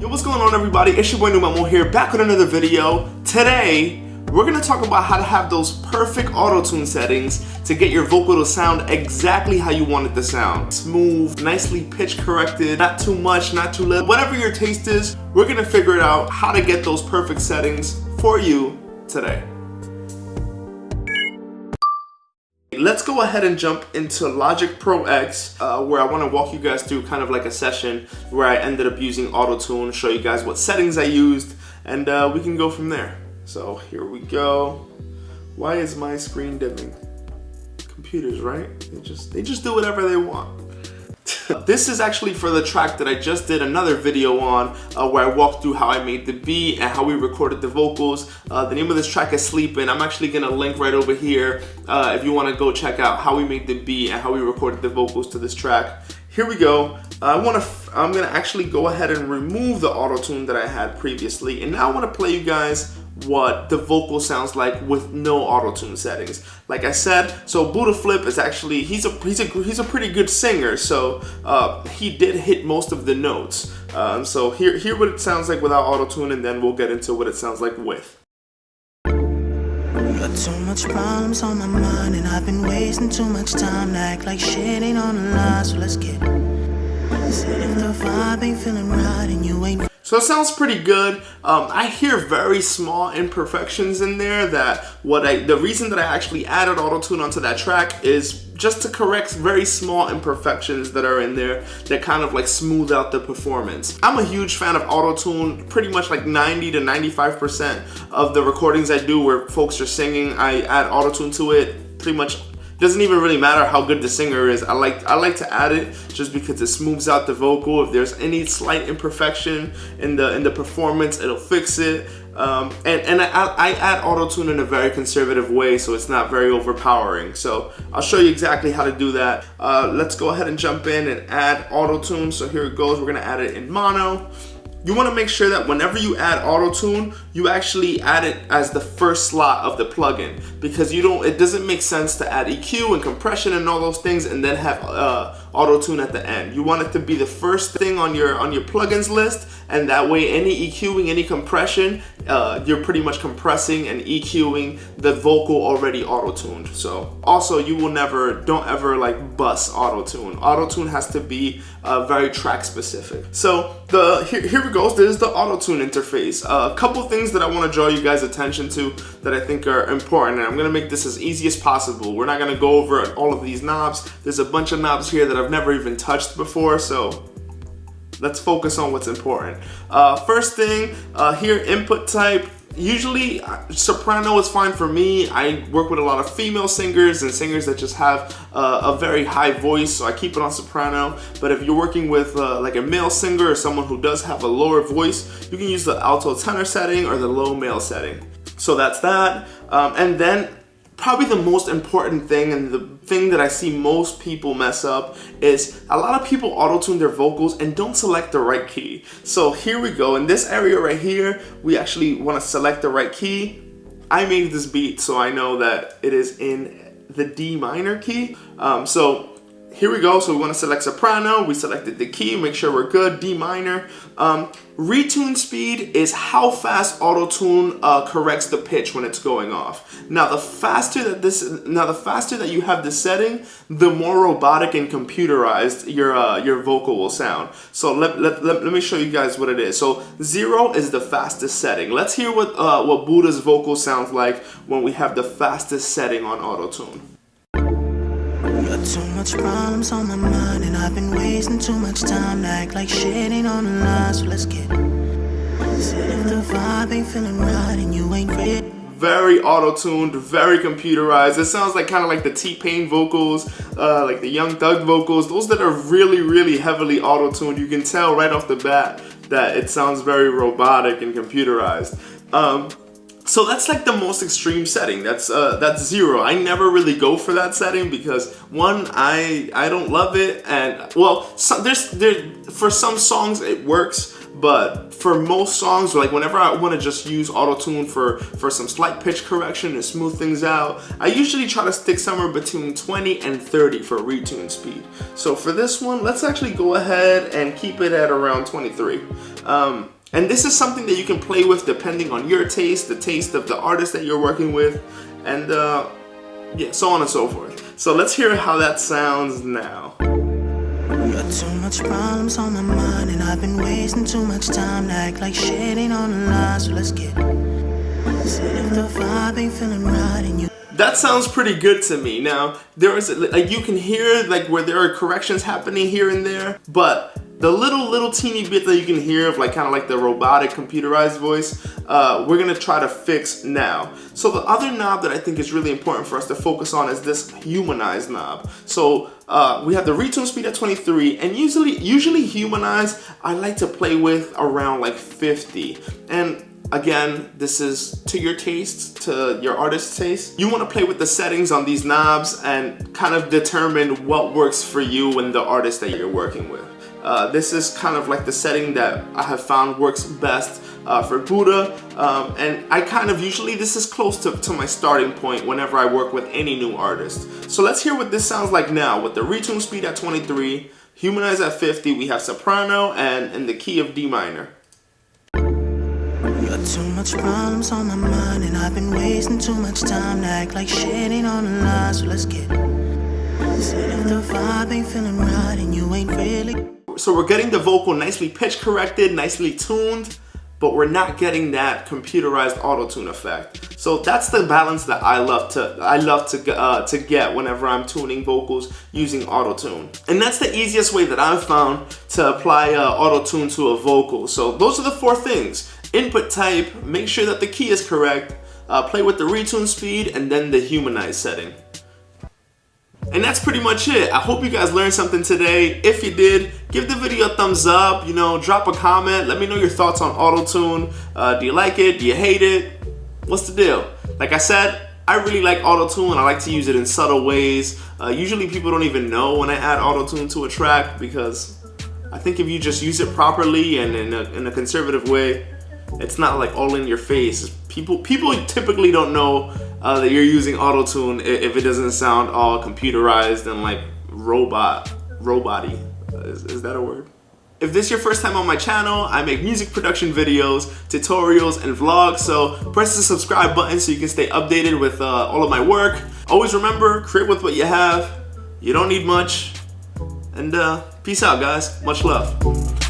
Yo, what's going on, everybody? It's your boy Numemo here, back with another video. Today, we're gonna talk about how to have those perfect AutoTune settings to get your vocal to sound exactly how you want it to sound. Smooth, nicely pitch corrected, not too much, not too little. Whatever your taste is, we're gonna figure out how to get those perfect settings for you today. Let's go ahead and jump into Logic Pro X, where I want to walk you guys through kind of like a session where I ended up using AutoTune, show you guys what settings I used, and we can go from there. So here we go. Why is my screen dimming? Computers, right? They just do whatever they want. This is actually for the track that I just did another video on, where I walked through how I made the beat and how we recorded the vocals. The name of this track is Sleepin'. I'm actually gonna link right over here if you want to go check out how we made the beat and how we recorded the vocals to this track. Here we go. I'm gonna actually go ahead and remove the AutoTune that I had previously, and now I want to play you guys what the vocal sounds like with no AutoTune settings. Like I said, so Buddha Flip is actually, he's a pretty good singer, so he did hit most of the notes. So hear what it sounds like without AutoTune, and then we'll get into what it sounds like with. Got too much problems on my mind, and I've been wasting too much time to act like shit ain't on the line, so let's get it. If the vibe ain't feeling right and you ain't. So it sounds pretty good. I hear very small imperfections in there that the reason that I actually added AutoTune onto that track is just to correct very small imperfections that are in there that kind of like smooth out the performance. I'm a huge fan of AutoTune. Pretty much like 90 to 95% of the recordings I do where folks are singing, I add AutoTune to it. Pretty much doesn't even really matter how good the singer is. I like to add it just because it smooths out the vocal. If there's any slight imperfection in the performance, it'll fix it. And I add AutoTune in a very conservative way, so it's not very overpowering. So I'll show you exactly how to do that. Let's go ahead and jump in and add AutoTune. So here it goes. We're gonna add it in mono. You want to make sure that whenever you add AutoTune, you actually add it as the first slot of the plugin, because it doesn't make sense to add EQ and compression and all those things and then have AutoTune at the end. You want it to be the first thing on your plugins list, and that way any EQing, any compression, you're pretty much compressing and EQing the vocal already auto-tuned. So also, don't ever like bust AutoTune. AutoTune has to be very track specific. So here we go. This is the AutoTune interface. A couple things that I want to draw you guys' attention to that I think are important, and I'm going to make this as easy as possible. We're not going to go over all of these knobs. There's a bunch of knobs here that I've never even touched before, so let's focus on what's important. First thing, here, input type. Usually soprano is fine for me. I work with a lot of female singers and singers that just have a very high voice, so I keep it on soprano. But if you're working with like a male singer or someone who does have a lower voice, you can use the alto tenor setting or the low male setting. So that's that. And then probably the most important thing, and the thing that I see most people mess up, is a lot of people auto-tune their vocals and don't select the right key. So here we go. In this area right here, we actually want to select the right key. I made this beat, so I know that it is in the D minor key. So here we go. So we want to select soprano. We selected the key, make sure we're good, D minor. Retune speed is how fast AutoTune corrects the pitch when it's going off. Now the faster that you have this setting, the more robotic and computerized your vocal will sound. So let me show you guys what it is. So 0 is the fastest setting. Let's hear what Buddha's vocal sounds like when we have the fastest setting on AutoTune. Got too much problems on my mind, and I've been wasting too much time to act like shit ain't on the line, so let's get it. If the vibe ain't feeling right and you ain't ready. Very auto-tuned, very computerized. It sounds like kind of like the T-Pain vocals, like the Young Thug vocals. Those that are really, really heavily auto-tuned, you can tell right off the bat that it sounds very robotic and computerized. So that's like the most extreme setting. That's 0. I never really go for that setting because one, I don't love it, and well, for some songs it works, but for most songs, like whenever I want to just use AutoTune for some slight pitch correction and smooth things out, I usually try to stick somewhere between 20 and 30 for retune speed. So for this one, let's actually go ahead and keep it at around 23. And this is something that you can play with depending on your taste, the taste of the artist that you're working with, and yeah, so on and so forth. So let's hear how that sounds now. Got too much problems on my mind, and I've been wasting too much time to act like shit ain't on the line. So let's get said if the vibe ain't feeling right and you. That sounds pretty good to me. Now, there is like you can hear like where there are corrections happening here and there, but the little teeny bit that you can hear of like kind of like the robotic computerized voice, we're gonna try to fix now. So the other knob that I think is really important for us to focus on is this humanized knob. So we have the retune speed at 23, and usually humanized I like to play with around like 50. And again, this is to your taste, to your artist's taste. You want to play with the settings on these knobs and kind of determine what works for you and the artist that you're working with. This is kind of like the setting that I have found works best for Buddha, and I kind of usually this is close to my starting point whenever I work with any new artist. So let's hear what this sounds like now with the retune speed at 23, humanized at 50, we have soprano and in the key of D minor. Got too much problems on my mind, and I've been wasting too much time to act like shit ain't on the line. So let's get said if the vibe ain't feeling right and you ain't really. So we're getting the vocal nicely pitch corrected, nicely tuned, but we're not getting that computerized auto-tune effect. So that's the balance that I love to get whenever I'm tuning vocals using auto-tune. And that's the easiest way that I've found to apply auto-tune to a vocal. So those are the 4 things. Input type, make sure that the key is correct, play with the retune speed, and then the humanized setting. And that's pretty much it. I hope you guys learned something today. If you did, give the video a thumbs up, drop a comment, let me know your thoughts on AutoTune. Do you like it? Do you hate it? What's the deal? Like I said, I really like AutoTune. I like to use it in subtle ways. Usually people don't even know when I add AutoTune to a track, because I think if you just use it properly and in a conservative way, it's not like all in your face. People typically don't know that you're using AutoTune if it doesn't sound all computerized and like robot-y. Is that a word? If this is your first time on my channel, I make music production videos, tutorials, and vlogs, so press the subscribe button so you can stay updated with all of my work. Always remember, create with what you have. You don't need much. And peace out, guys. Much love.